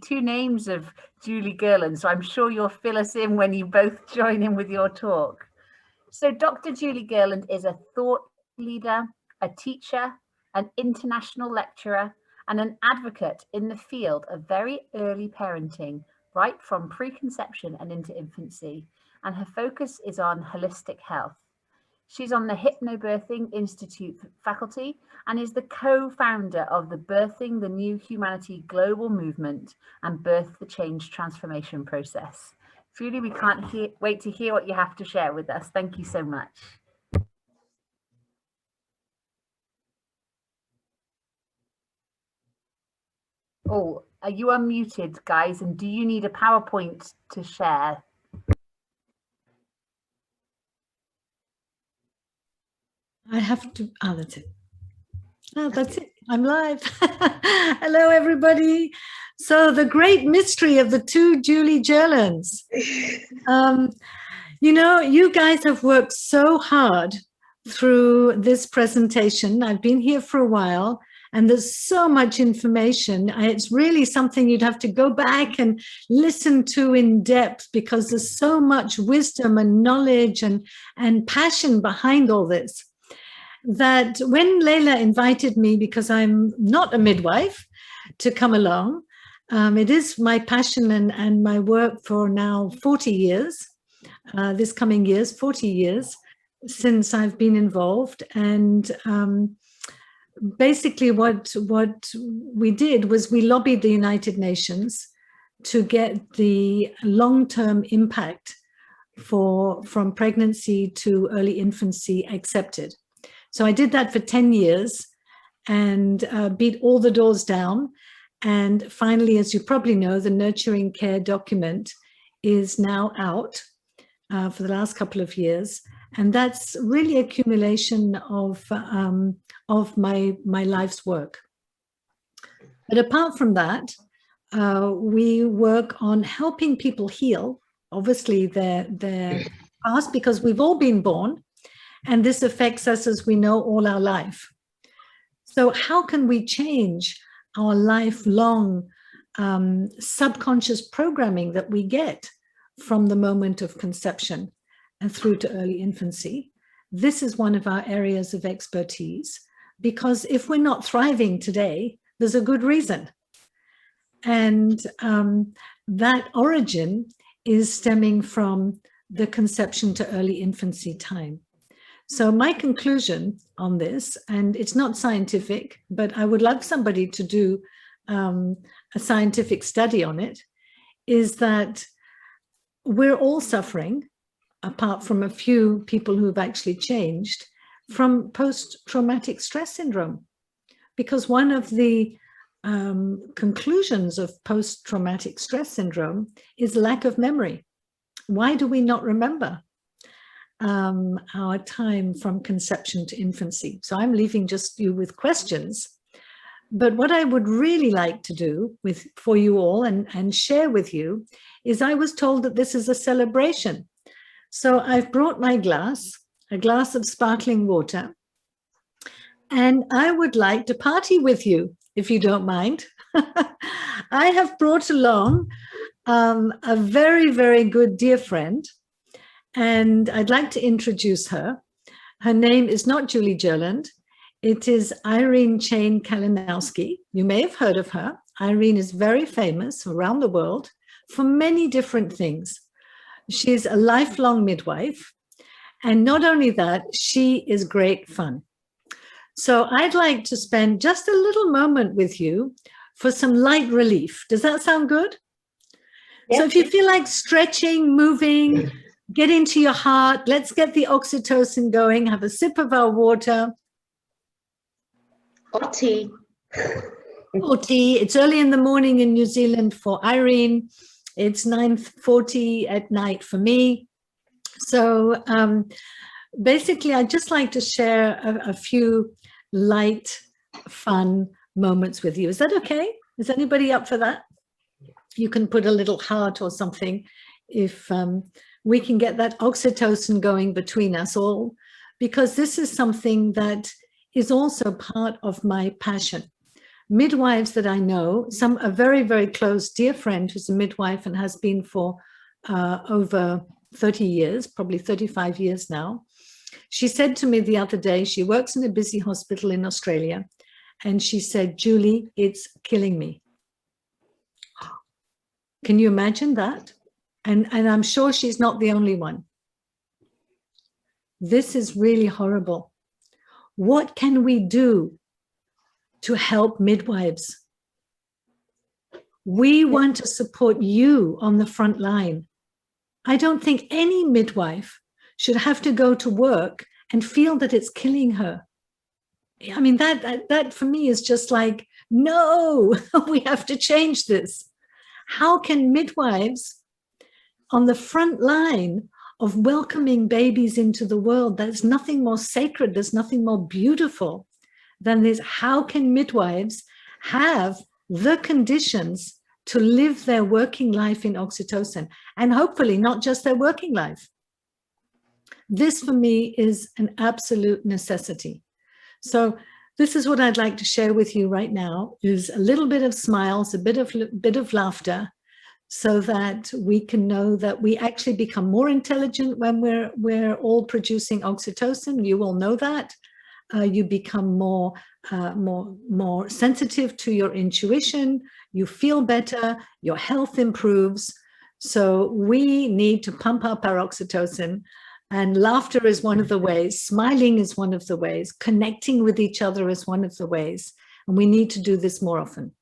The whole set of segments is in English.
two names of Julie Gerland, so I'm sure you'll fill us in when you both join in with your talk. So Dr. Julie Gerland is a thought leader, a teacher, an international lecturer, and an advocate in the field of very early parenting, right from preconception and into infancy, and her focus is on holistic health. She's on the Hypnobirthing Institute faculty and is the co-founder of the Birthing the New Humanity global movement and Birth the Change transformation process. Julie, we can't wait to hear what you have to share with us. Thank you so much. Oh, are you unmuted, guys? And do you need a PowerPoint to share? I have to, that's it. Oh, that's it. I'm live. Hello, everybody. So the great mystery of the two Julie Gerlands. You know, you guys have worked so hard through this presentation. I've been here for a while, and there's so much information. It's really something you'd have to go back and listen to in depth, because there's so much wisdom and knowledge and passion behind all this, that when Leila invited me, because I'm not a midwife, to come along, it is my passion and my work for now 40 years, this coming year's 40 years since I've been involved. And basically what we did was we lobbied the United Nations to get the long-term impact from pregnancy to early infancy accepted. So I did that for 10 years and beat all the doors down. And finally, as you probably know, the Nurturing Care document is now out for the last couple of years. And that's really accumulation of my life's work. But apart from that, we work on helping people heal, obviously their past, because we've all been born. And this affects us, as we know, all our life. So how can we change our lifelong subconscious programming that we get from the moment of conception and through to early infancy? This is one of our areas of expertise, because if we're not thriving today, there's a good reason. And that origin is stemming from the conception to early infancy time. So my conclusion on this, and it's not scientific, but I would love somebody to do a scientific study on it, is that we're all suffering, apart from a few people who've actually changed, from post-traumatic stress syndrome. Because one of the conclusions of post-traumatic stress syndrome is lack of memory. Why do we not remember our time from conception to infancy? So I'm leaving just you with questions. But what I would really like to do for you all and share with you is, I was told that this is a celebration. So I've brought my glass, a glass of sparkling water, and I would like to party with you, if you don't mind. I have brought along a very, very good dear friend, and I'd like to introduce her. Her name is not Julie Gerland. It is Irene Chain Kalinowski. You may have heard of her. Irene is very famous around the world for many different things. She's a lifelong midwife. And not only that, she is great fun. So I'd like to spend just a little moment with you for some light relief. Does that sound good? Yes. So if you feel like stretching, moving, get into your heart, let's get the oxytocin going, have a sip of our water. Or tea. Or tea. It's early in the morning in New Zealand for Irene. It's 9:40 at night for me. So basically, I'd just like to share a few light, fun moments with you. Is that okay? Is anybody up for that? You can put a little heart or something if we can get that oxytocin going between us all, because this is something that is also part of my passion. midwives that I know, a very, very close dear friend who's a midwife and has been for over 30 years, probably 35 years now. She said to me the other day, she works in a busy hospital in Australia, and she said, Julie, it's killing me. Can you imagine that? And I'm sure she's not the only one. This is really horrible. What can we do to help midwives? We want to support you on the front line. I don't think any midwife should have to go to work and feel that it's killing her. I mean, that for me is just like, no, we have to change this. How can midwives on the front line of welcoming babies into the world, there's nothing more sacred, there's nothing more beautiful than this. How can midwives have the conditions to live their working life in oxytocin, and hopefully not just their working life? This for me is an absolute necessity. So this is what I'd like to share with you right now, is a little bit of smiles, a bit of laughter, so that we can know that we actually become more intelligent when we're all producing oxytocin. You will know that. You become more sensitive to your intuition. You feel better. Your health improves. So we need to pump up our oxytocin. And laughter is one of the ways. Smiling is one of the ways. Connecting with each other is one of the ways. And we need to do this more often.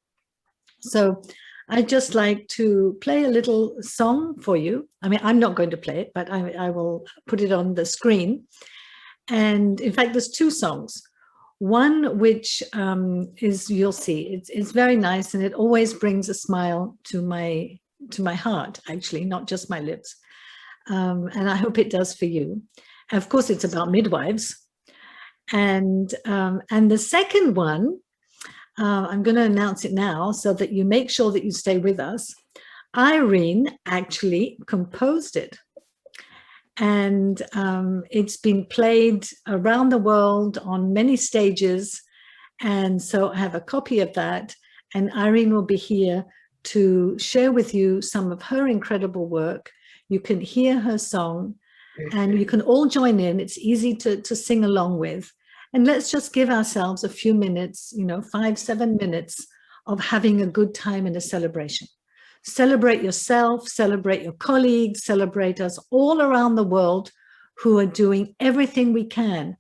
So I'd just like to play a little song for you. I mean, I'm not going to play it, but I will put it on the screen. And in fact, there's two songs. One which is, you'll see, it's very nice, and it always brings a smile to my heart, actually, not just my lips. And I hope it does for you. And of course, it's about midwives. And the second one, I'm going to announce it now so that you make sure that you stay with us. Irene actually composed it. And it's been played around the world on many stages. And so I have a copy of that. And Irene will be here to share with you some of her incredible work. You can hear her song, and you can all join in. It's easy to sing along with. And let's just give ourselves a few minutes, 5-7 minutes of having a good time and a celebration. Celebrate yourself, celebrate your colleagues, celebrate us all around the world who are doing everything we can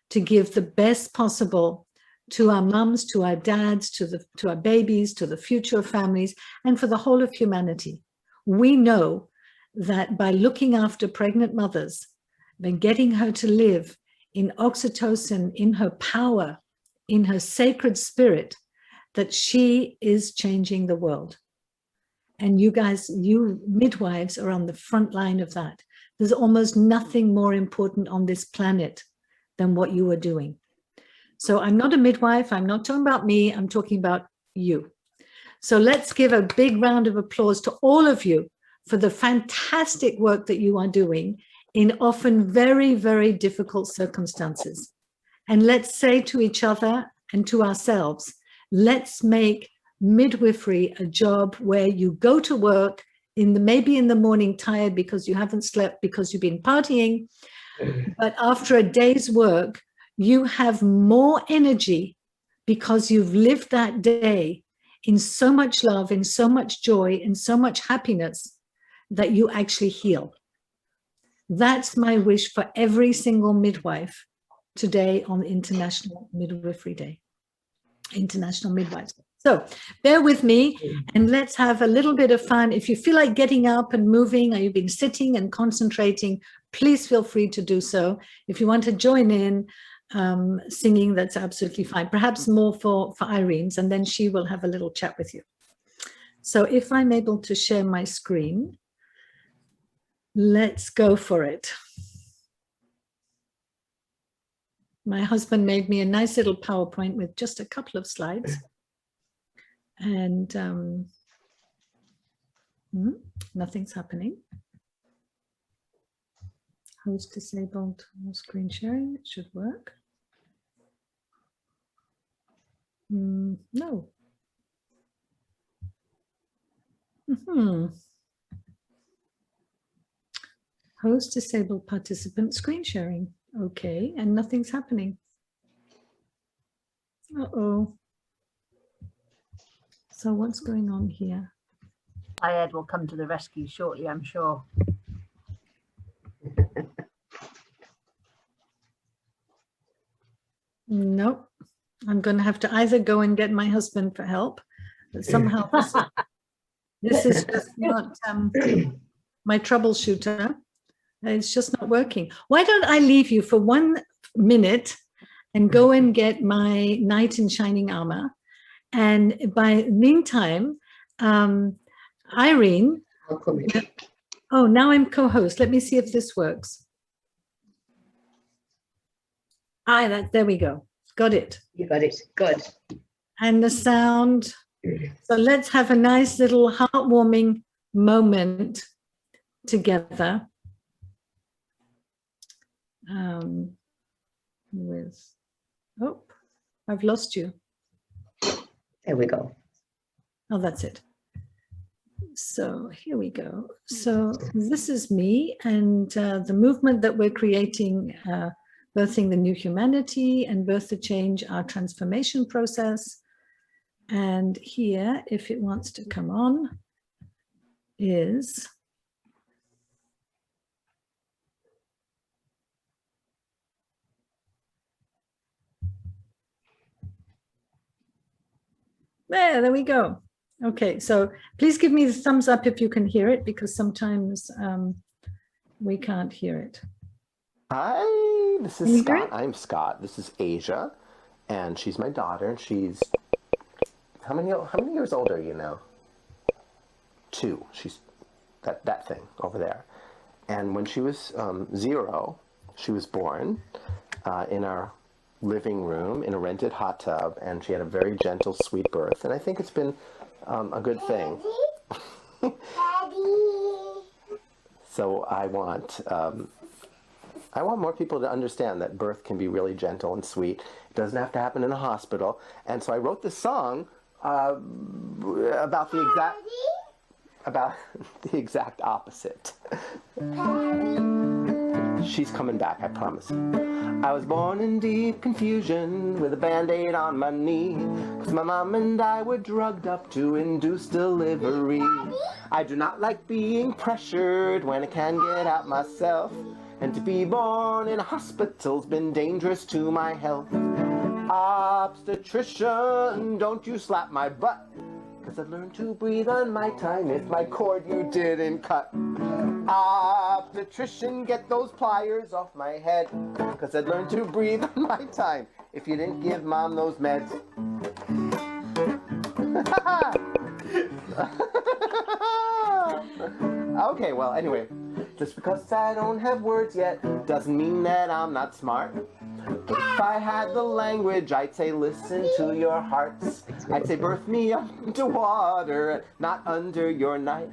to give the best possible to our mums, to our dads, to our babies, to the future families, and for the whole of humanity. We know that by looking after pregnant mothers, by getting her to live in oxytocin, in her power, in her sacred spirit, that she is changing the world. And you guys, you midwives, are on the front line of that. There's almost nothing more important on this planet than what you are doing. So I'm not a midwife. I'm not talking about me. I'm talking about you. So let's give a big round of applause to all of you for the fantastic work that you are doing in often very, very difficult circumstances. And let's say to each other and to ourselves, let's make midwifery a job where you go to work maybe in the morning tired because you haven't slept because you've been partying, but after a day's work, you have more energy because you've lived that day in so much love, in so much joy, in so much happiness that you actually heal. That's my wish for every single midwife today on International Midwifery Day, International Midwives. So bear with me and let's have a little bit of fun. If you feel like getting up and moving, or you've been sitting and concentrating, please feel free to do so. If you want to join in singing, that's absolutely fine. Perhaps more for Irene's, and then she will have a little chat with you. So if I'm able to share my screen, let's go for it. My husband made me a nice little PowerPoint with just a couple of slides. And nothing's happening. Host disabled, no screen sharing, it should work. No. Host disabled participant screen sharing. Okay, and nothing's happening. Uh-oh. So what's going on here? Ed will come to the rescue shortly, I'm sure. Nope. I'm going to have to either go and get my husband for help, but somehow this is just not my troubleshooter. It's just not working. Why don't I leave you for 1 minute and go and get my knight in shining armor? And by meantime, Irene. I'll come in. Oh, now I'm co-host. Let me see if this works. There we go. Got it. You got it. Good. And the sound. So let's have a nice little heartwarming moment together. Oh, I've lost you. There we go. Oh, that's it. So here we go. So this is me and the movement that we're creating, birthing the new humanity and birth the change, our transformation process. And here, if it wants to come on, is there we go. Okay, so please give me the thumbs up if you can hear it, because sometimes we can't hear it. Hi, this is Scott. I'm Scott. This is Asia, and she's my daughter. And she's how many years old are you now? 2. She's that thing over there. And when she was 0, she was born in our living room in a rented hot tub, and she had a very gentle, sweet birth. And I think it's been a good thing. So I want more people to understand that birth can be really gentle and sweet. It doesn't have to happen in a hospital. And so I wrote this song about the exact opposite. She's coming back, I promise. I was born in deep confusion with a band-aid on my knee, 'cause my mom and I were drugged up to induce delivery. I do not like being pressured when I can get out myself, and to be born in a hospital's been dangerous to my health. Obstetrician, don't you slap my butt, 'cause I'd learn to breathe on my time if my cord you didn't cut. Obstetrician, get those pliers off my head, 'cause I'd learn to breathe on my time if you didn't give mom those meds. Okay, well, anyway, just because I don't have words yet doesn't mean that I'm not smart. But if I had the language, I'd say listen to your hearts. I'd say birth me underwater, not under your knife.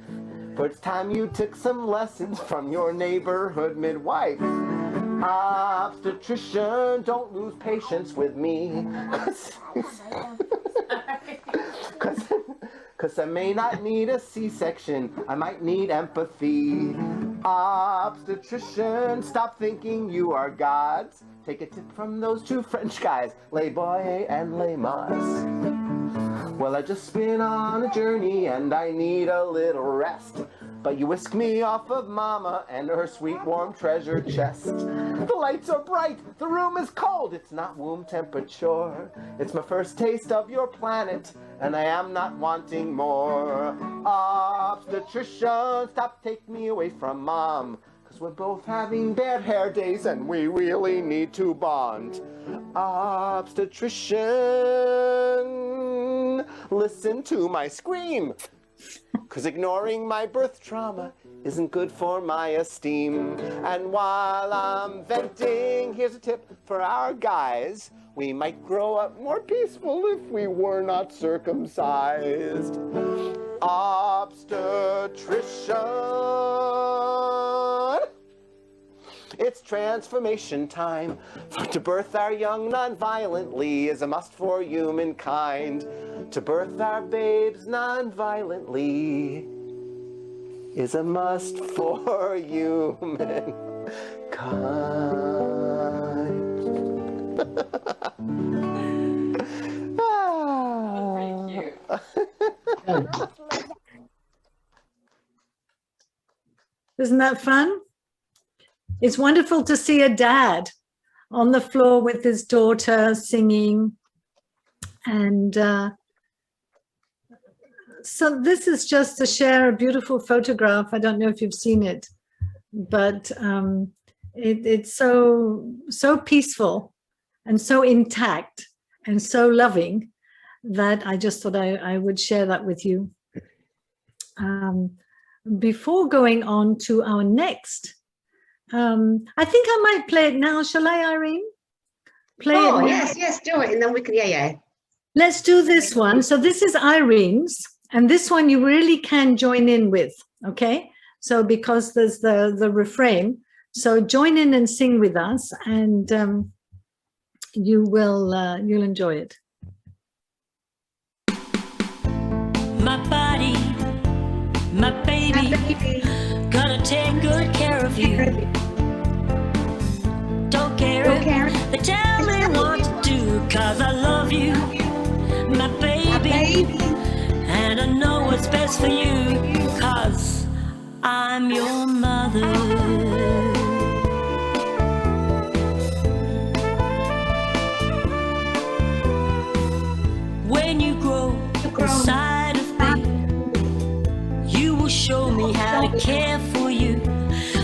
For it's time you took some lessons from your neighborhood midwife. Obstetrician, don't lose patience with me. 'Cause I may not need a C-section, I might need empathy. Obstetrician, stop thinking you are gods. Take a tip from those 2 French guys, Les Boy and Les Mas. Well, I've just been on a journey and I need a little rest. But you whisk me off of Mama and her sweet warm treasure chest. The lights are bright, the room is cold, it's not womb temperature. It's my first taste of your planet, and I am not wanting more. Obstetrician, stop taking me away from Mom, 'cause we're both having bad hair days and we really need to bond. Obstetrician, listen to my scream, 'cause ignoring my birth trauma isn't good for my esteem. And while I'm venting, here's a tip for our guys. We might grow up more peaceful if we were not circumcised. Obstetrician, it's transformation time. For to birth our young non-violently is a must for humankind. To birth our babes non-violently is a must for humankind. Thank you. Isn't that fun? It's wonderful to see a dad on the floor with his daughter singing. And so this is just to share a beautiful photograph. I don't know if you've seen it, but it's so peaceful and so intact and so loving that I just thought I would share that with you. Before going on to our next, I think I might play it now. Shall I, Irene? Play it now? Yes, do it, and then we can, yeah. Let's do this one. So this is Irene's, and this one you really can join in with, okay? So because there's the refrain, so join in and sing with us, and you'll enjoy it. My body, my baby, gonna take good care of you. Don't care if they tell me what to do, 'cause I love you, my baby, and I know what's best for you, 'cause I'm your mother. When you grow inside of me, you will show me how to care for you.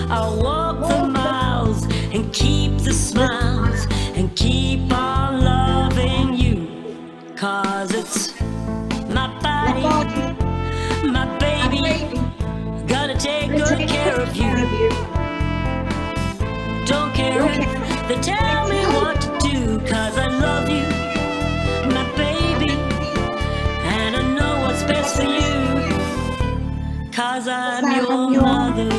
I'll walk the miles and keep the smiles and keep on loving you, 'cause it's my body, my baby, gonna take good care of you. Don't care if they tell me what to do, 'cause I love you, my baby, and I know what's best for you, 'cause I'm your mother.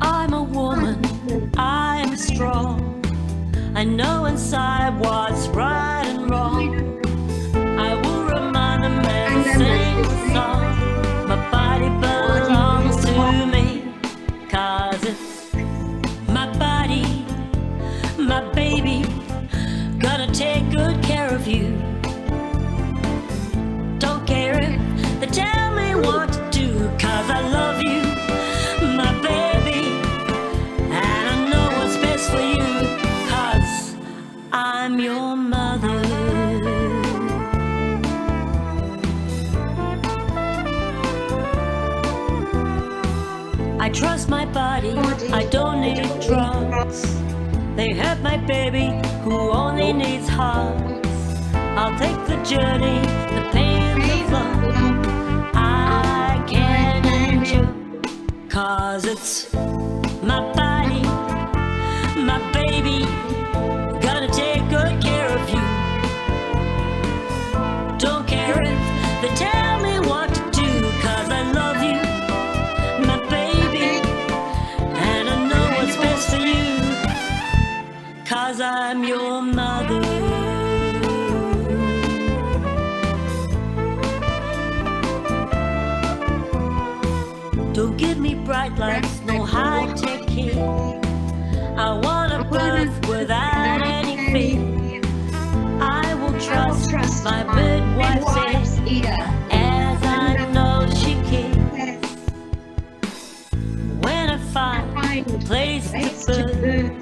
I'm a woman, I am strong, I know inside what's right and wrong. I will remind them and sing the song. My body belongs to me, 'cause it's my body, my baby, gonna take good care of you. Don't care if they tell me what to do, 'cause I love you, my baby, and I know what's best for you, 'cause I'm your mother. I trust my body, I don't need drugs. They hurt my baby who only needs hugs. I'll take the journey, the pain, the fun I can endure, 'cause it's my body, my baby, gonna take good care of you. Don't care if they tell me what to do, 'cause I love you, my baby, and I know what's best for you, 'cause I'm your mother. Don't give me bright lights, no high-tech kid. I want a birth without any fear. I will trust my midwife as I know she cares. When I find a place to birth,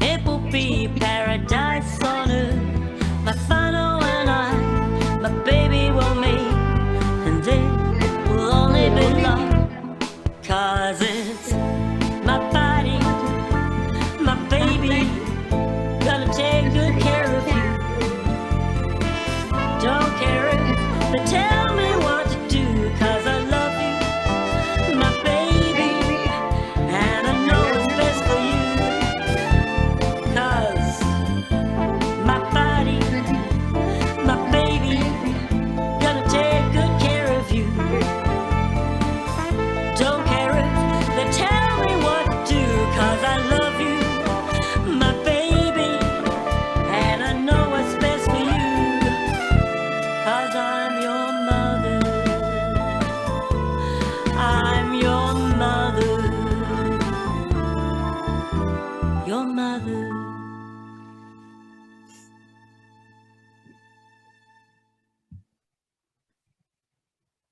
it will be paradise on earth. My final and I, my baby will meet, and then will only be love, 'cause it's my body, my baby, gonna take good care of you. Don't care if they tell me what to do, 'cause I love you, my baby, and I know what's best for you, 'cause my body, my baby, gonna take good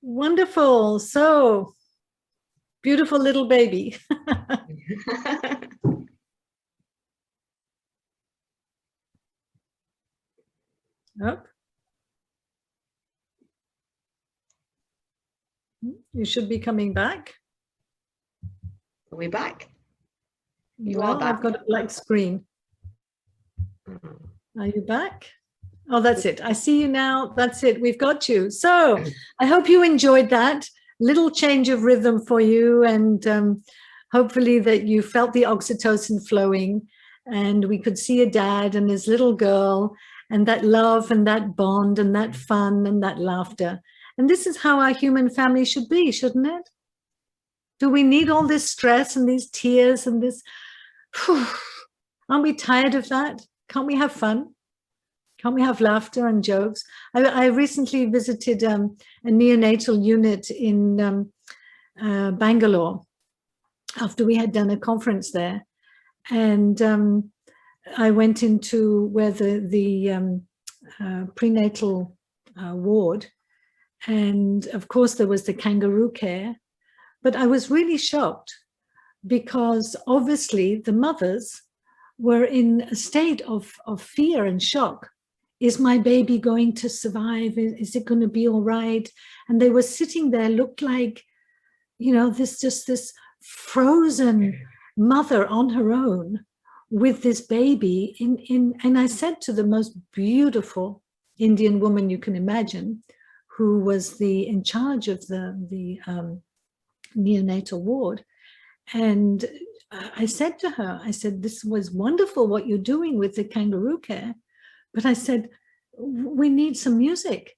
Wonderful. So beautiful little baby. Oh. You should be coming back. Are we back? You Well, are back. I've got a black screen. Are you back? Oh, that's it. I see you now. That's it. We've got you. So I hope you enjoyed that little change of rhythm for you, and hopefully that you felt the oxytocin flowing, and we could see a dad and his little girl, and that love and that bond and that fun and that laughter. And this is how our human family should be, shouldn't it? Do we need all this stress and these tears and this? Aren't we tired of that? Can't we have fun? Can't we have laughter and jokes? I recently visited a neonatal unit in Bangalore after we had done a conference there. And I went into where the prenatal ward. And of course, there was the kangaroo care. But I was really shocked because obviously the mothers were in a state of fear and shock. Is my baby going to survive? Is it going to be all right? And they were sitting there, looked like, you know, this frozen mother on her own with this baby and I said to the most beautiful Indian woman you can imagine, who was in charge of the neonatal ward, and I said to her, I said, this was wonderful what you're doing with the kangaroo care, but I said, we need some music.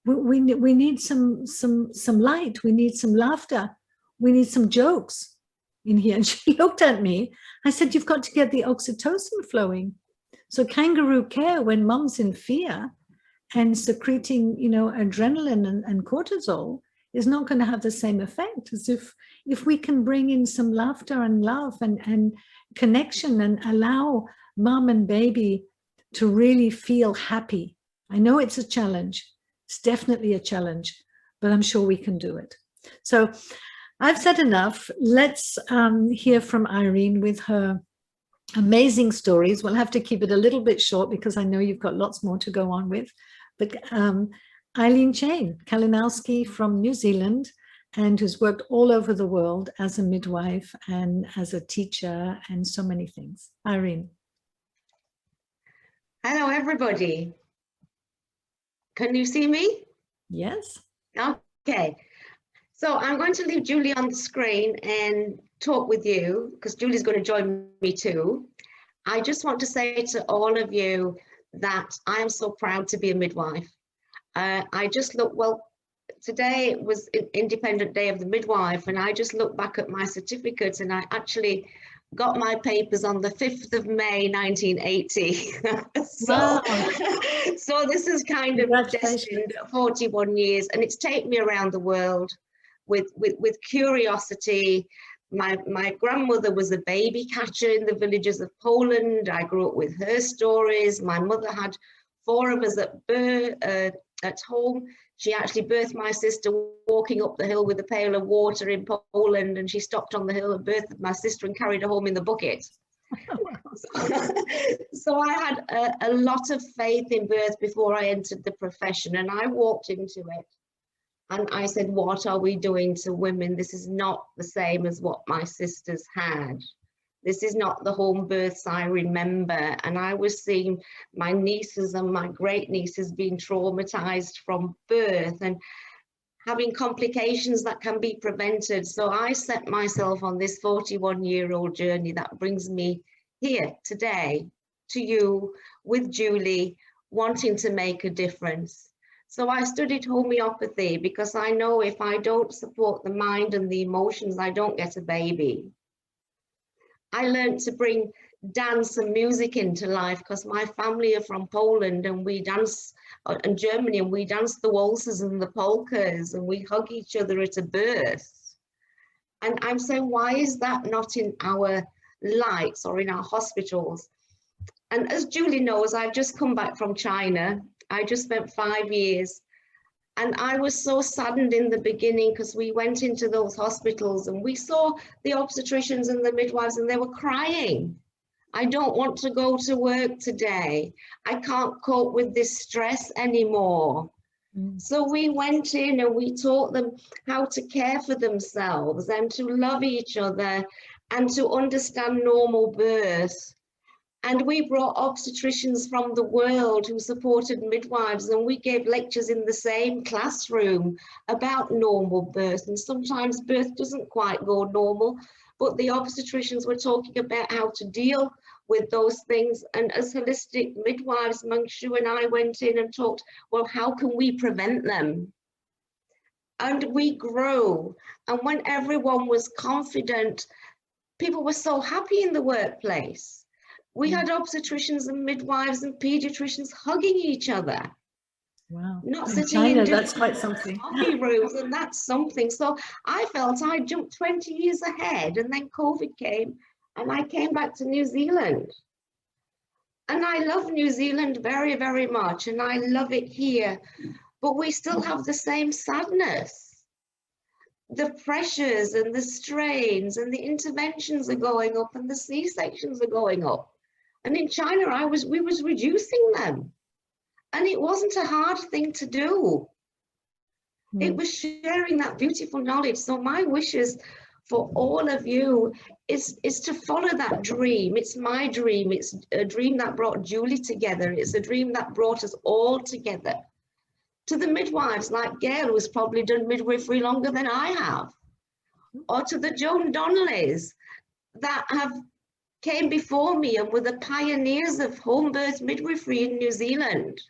We need some light. We need some laughter. We need some jokes in here. And she looked at me. I said, you've got to get the oxytocin flowing. So kangaroo care, when mom's in fear and secreting, you know, adrenaline and cortisol, is not going to have the same effect as if we can bring in some laughter and love and connection and allow mom and baby to really feel happy. I know it's a challenge. It's definitely a challenge, but I'm sure we can do it. So I've said enough. Let's hear from Irene with her amazing stories. We'll have to keep it a little bit short because I know you've got lots more to go on with. But Eileen Chain Kalinowski from New Zealand, and who's worked all over the world as a midwife and as a teacher and so many things. Irene. Hello, everybody. Can you see me? Yes. Okay. So I'm going to leave Julie on the screen and talk with you because Julie's going to join me too. I just want to say to all of you that I am so proud to be a midwife. I just look, well, today was Independent Day of the Midwife, and I just looked back at my certificate and I actually got my papers on the 5th of May, 1980. Wow. So this is kind of destined 41 years, and it's taken me around the world with curiosity. My grandmother was a baby catcher in the villages of Poland. I grew up with her stories. My mother had 4 of us at home. She actually birthed my sister walking up the hill with a pail of water in Poland, and she stopped on the hill and birthed my sister and carried her home in the bucket. So I had a lot of faith in birth before I entered the profession, and I walked into it and I said, what are we doing to women? This is not the same as what my sisters had. This is not the home births I remember. And I was seeing my nieces and my great nieces being traumatized from birth and having complications that can be prevented. So I set myself on this 41-year-old journey that brings me here today to you with Julie, wanting to make a difference. So I studied homeopathy because I know if I don't support the mind and the emotions, I don't get a baby. I learned to bring dance and music into life because my family are from Poland and we dance, and Germany, and we dance the waltzes and the polkas and we hug each other at a birth. And I'm saying, why is that not in our lights or in our hospitals? And as Julie knows, I've just come back from China. I just spent 5 years And I was so saddened in the beginning because we went into those hospitals and we saw the obstetricians and the midwives and they were crying. I don't want to go to work today. I can't cope with this stress anymore. So we went in and we taught them how to care for themselves and to love each other and to understand normal birth. And we brought obstetricians from the world who supported midwives, and we gave lectures in the same classroom about normal birth. And sometimes birth doesn't quite go normal, but the obstetricians were talking about how to deal with those things. And as holistic midwives, Mangshu and I went in and talked, well, how can we prevent them? And we grow. And when everyone was confident, people were so happy in the workplace. We had obstetricians and midwives and pediatricians hugging each other. Wow. Not In sitting China, in that's quite something. coffee rooms, and that's something. So I felt I jumped 20 years ahead, and then COVID came and I came back to New Zealand. And I love New Zealand very, very much, and I love it here, but we still have the same sadness. The pressures and the strains and the interventions are going up and the C-sections are going up. And in China, we was reducing them. And it wasn't a hard thing to do. It was sharing that beautiful knowledge. So my wishes for all of you is to follow that dream. It's my dream. It's a dream that brought Julie together. It's a dream that brought us all together. To the midwives like Gail, who's probably done midwifery longer than I have, or to the Joan Donnellys that have came before me and were the pioneers of home birth midwifery in New Zealand,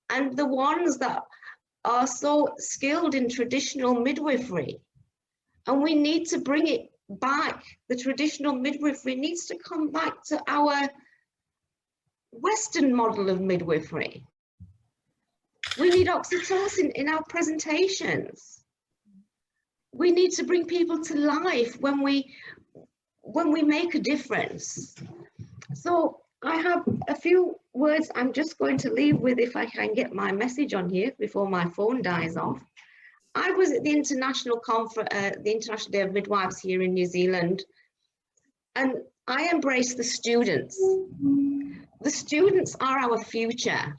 and the ones that are so skilled in traditional midwifery. And we need to bring it back. The traditional midwifery needs to come back to our Western model of midwifery. We need oxytocin in our presentations. We need to bring people to life when we make a difference. So I have a few words I'm just going to leave with if I can get my message on here before my phone dies off. I was at the International Day of Midwives here in New Zealand, and I embrace the students. The students are our future.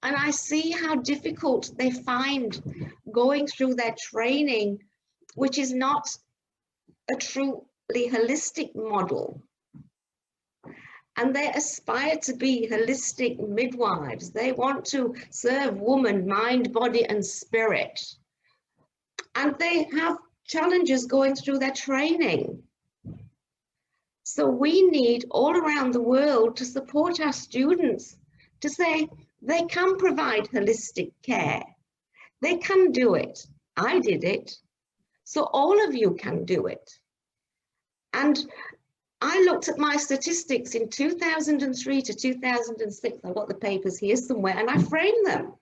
And I see how difficult they find going through their training, which is not a truly holistic model. And they aspire to be holistic midwives. They want to serve woman, mind, body, and spirit. And they have challenges going through their training. So we need all around the world to support our students to say, they can provide holistic care. They can do it. I did it. So all of you can do it. And I looked at my statistics in 2003 to 2006. I've got the papers here somewhere, and I framed them.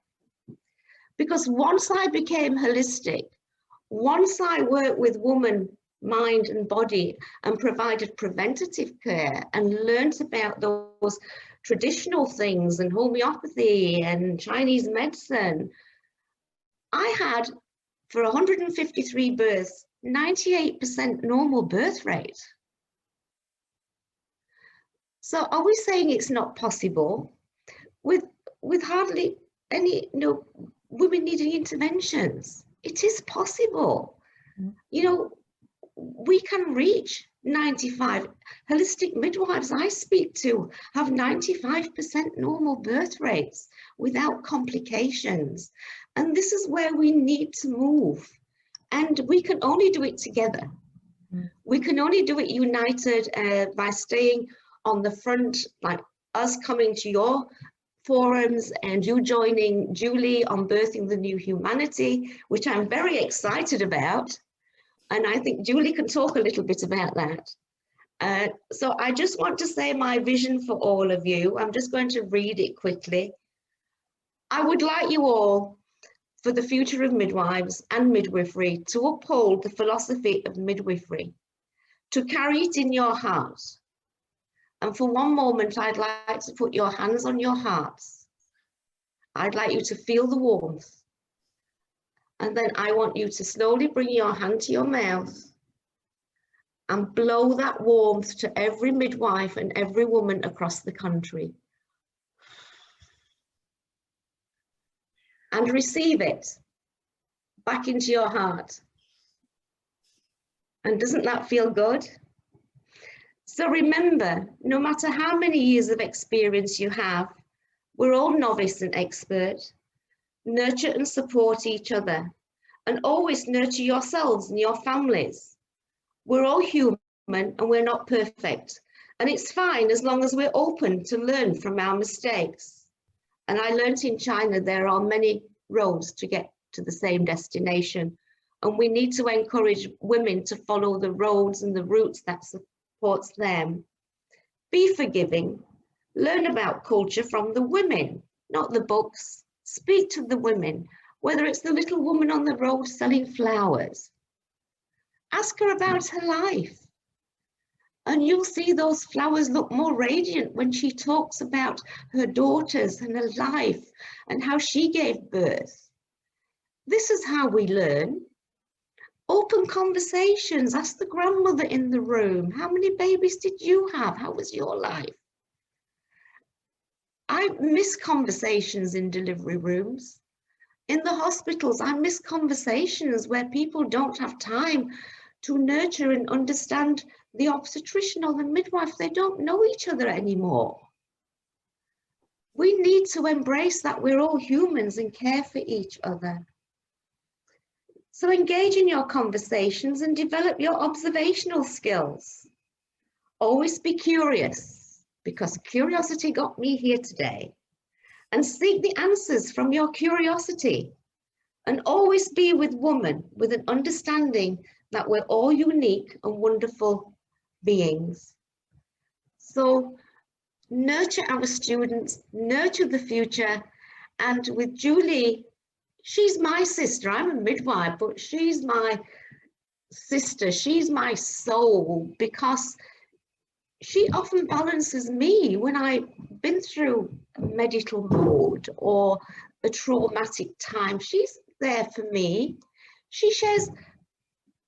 Because once I became holistic, once I worked with woman, mind and body and provided preventative care and learned about those traditional things and homeopathy and Chinese medicine, I had, for 153 births, 98% normal birth rate. So are we saying it's not possible? With hardly any women needing interventions, it is possible. You know, we can reach 95. Holistic midwives I speak to have 95% normal birth rates without complications. And this is where we need to move. And we can only do it together. We can only do it united by staying on the front, like us coming to your forums and you joining Julie on Birthing the New Humanity, which I'm very excited about. And I think Julie can talk a little bit about that. So I just want to say my vision for all of you. I'm just going to read it quickly. I would like you all, for the future of midwives and midwifery, to uphold the philosophy of midwifery, to carry it in your heart. And for one moment, I'd like to put your hands on your hearts I'd like you to feel the warmth. And then I want you to slowly bring your hand to your mouth and blow that warmth to every midwife and every woman across the country. And receive it back into your heart. And doesn't that feel good? So remember, no matter how many years of experience you have, we're all novice and expert. Nurture and support each other, and always nurture yourselves and your families. We're all human and we're not perfect. And it's fine as long as we're open to learn from our mistakes. And I learned in China there are many roads to get to the same destination. And we need to encourage women to follow the roads and the routes that supports them. Be forgiving. Learn about culture from the women, not the books. Speak to the women, whether it's the little woman on the road selling flowers. Ask her about her life. And you'll see those flowers look more radiant when she talks about her daughters and her life and how she gave birth. This is how we learn. Open conversations. Ask the grandmother in the room, how many babies did you have? How was your life? I miss conversations in delivery rooms. In the hospitals, I miss conversations where people don't have time to nurture and understand the obstetrician or the midwife. They don't know each other anymore. We need to embrace that we're all humans and care for each other. So engage in your conversations and develop your observational skills. Always be curious, because curiosity got me here today. And seek the answers from your curiosity. And always be with women with an understanding that we're all unique and wonderful beings. So nurture our students, nurture the future. And with Julie, she's my sister. I'm a midwife, but she's my sister. She's my soul, because she often balances me when I've been through a medical mode or a traumatic time. She's there for me. She shares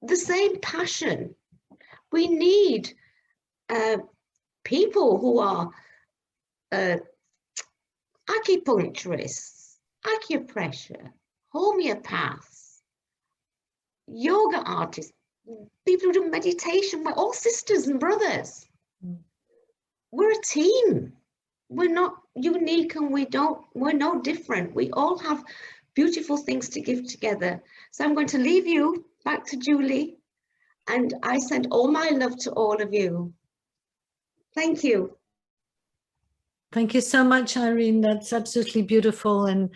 the same passion. We need people who are acupuncturists, acupressure, homeopaths, yoga artists, people who do meditation. We're all sisters and brothers. We're a team. We're not unique and we're no different. We all have beautiful things to give together. So I'm going to leave you back to Julie, and I send all my love to all of you. Thank you. Thank you so much, Irene. That's absolutely beautiful. And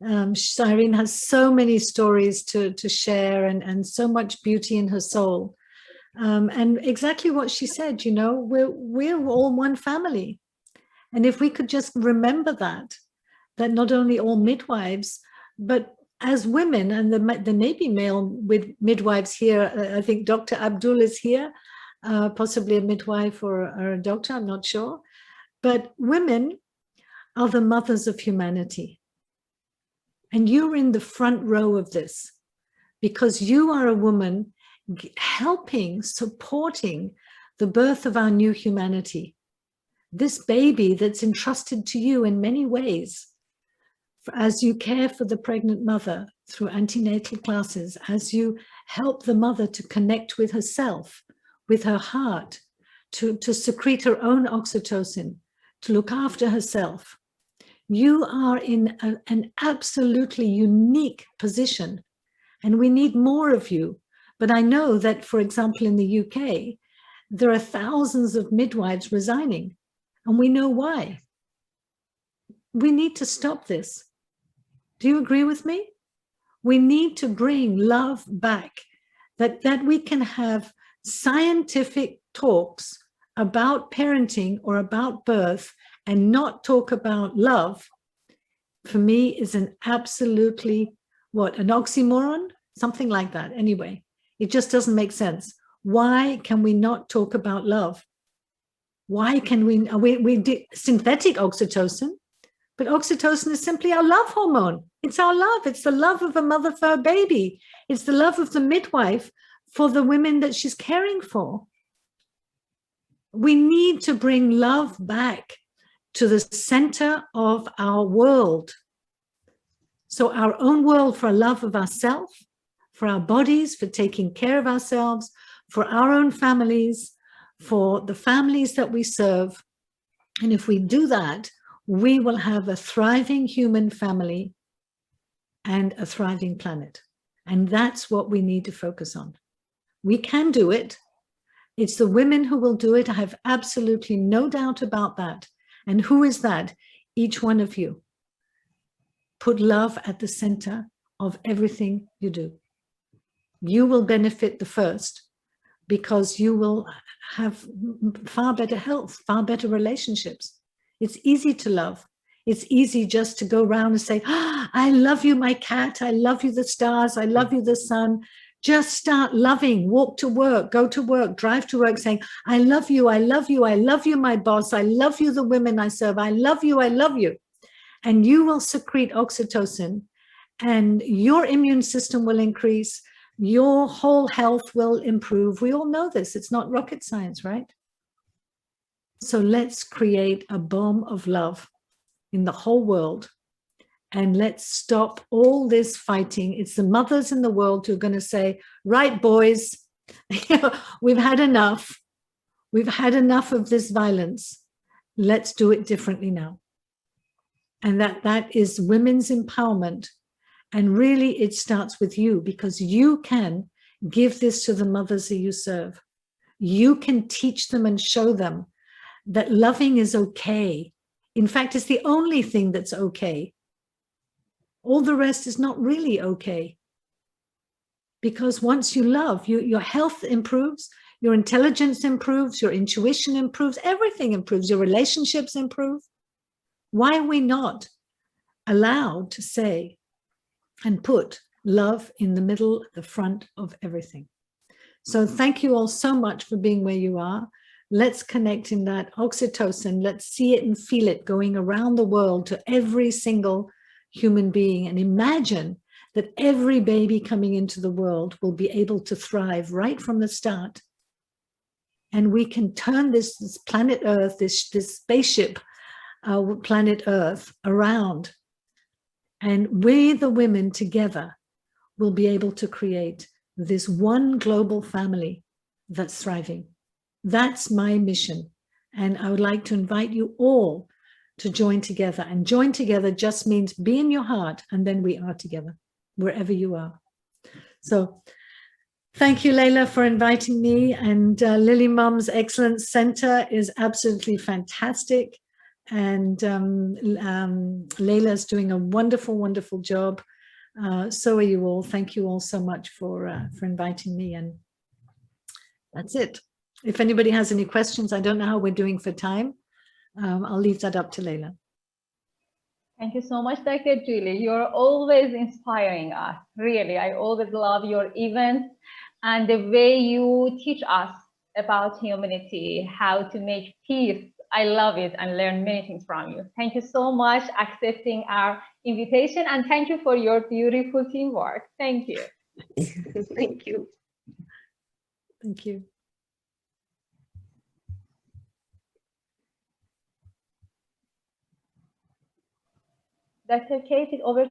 Irene has so many stories to share and so much beauty in her soul. And exactly what she said, you know, we're all one family. And if we could just remember that not only all midwives, but as women, and there may be male with midwives here. I think Dr. Abdul is here, possibly a midwife or a doctor, I'm not sure. But women are the mothers of humanity. And you're in the front row of this because you are a woman helping, supporting the birth of our new humanity. This baby that's entrusted to you in many ways, as you care for the pregnant mother through antenatal classes, as you help the mother to connect with herself, with her heart, to secrete her own oxytocin, to look after herself. You are in an absolutely unique position, and we need more of you. But I know that, for example, in the UK, there are thousands of midwives resigning, and we know why. We need to stop this. Do you agree with me? We need to bring love back, that we can have scientific talks about parenting or about birth and not talk about love, for me is an absolutely, an oxymoron? Something like that. Anyway, it just doesn't make sense. Why can we not talk about love? Why can we do synthetic oxytocin, But oxytocin is simply our love hormone. It's our love. It's the love of a mother for her baby. It's the love of the midwife for the women that she's caring for. We need to bring love back to the center of our world. So our own world for love of ourselves, for our bodies, for taking care of ourselves, for our own families, for the families that we serve. And if we do that, we will have a thriving human family and a thriving planet. And that's what we need to focus on. We can do it. It's the women who will do it. I have absolutely no doubt about that. And who is that? Each one of you. Put love at the center of everything you do. You will benefit the first because you will have far better health, far better relationships. It's easy to love. It's easy just to go around and say, oh, I love you, my cat. I love you, the stars. I love you, the sun. Just start loving. Walk to work, go to work, drive to work saying, I love you, I love you, I love you, my boss. I love you, the women I serve. I love you, I love you. And you will secrete oxytocin and your immune system will increase. Your whole health will improve. We all know this. It's not rocket science, right? So let's create a bomb of love in the whole world. And let's stop all this fighting. It's the mothers in the world who are going to say, right, boys, we've had enough. We've had enough of this violence. Let's do it differently now. And that is women's empowerment. And really, it starts with you because you can give this to the mothers that you serve. You can teach them and show them that loving is okay. In fact, it's the only thing that's okay. All the rest is not really okay. Because once you love, your health improves, your intelligence improves, your intuition improves, everything improves, your relationships improve. Why are we not allowed to say and put love in the middle, the front of everything? So thank you all so much for being where you are. Let's connect in that oxytocin. Let's see it and feel it going around the world to every single human being. And imagine that every baby coming into the world will be able to thrive right from the start. And we can turn this planet Earth, this spaceship, planet Earth, around. And we, the women together, will be able to create this one global family that's thriving. That's my mission. And I would like to invite you all to join together. And join together just means be in your heart, and then we are together, wherever you are. So thank you, Layla, for inviting me. And Lily Mum's Excellence Center is absolutely fantastic. And Layla's doing a wonderful, wonderful job. So are you all. Thank you all so much for inviting me. And that's it. If anybody has any questions, I don't know how we're doing for time. I'll leave that up to Layla. Thank you so much, Dr. Julie. You're always inspiring us. Really, I always love your events and the way you teach us about humanity, how to make peace. I love it and learn many things from you. Thank you so much for accepting our invitation, and thank you for your beautiful teamwork. Thank you. Thank you. Thank you. Dr. Kate, over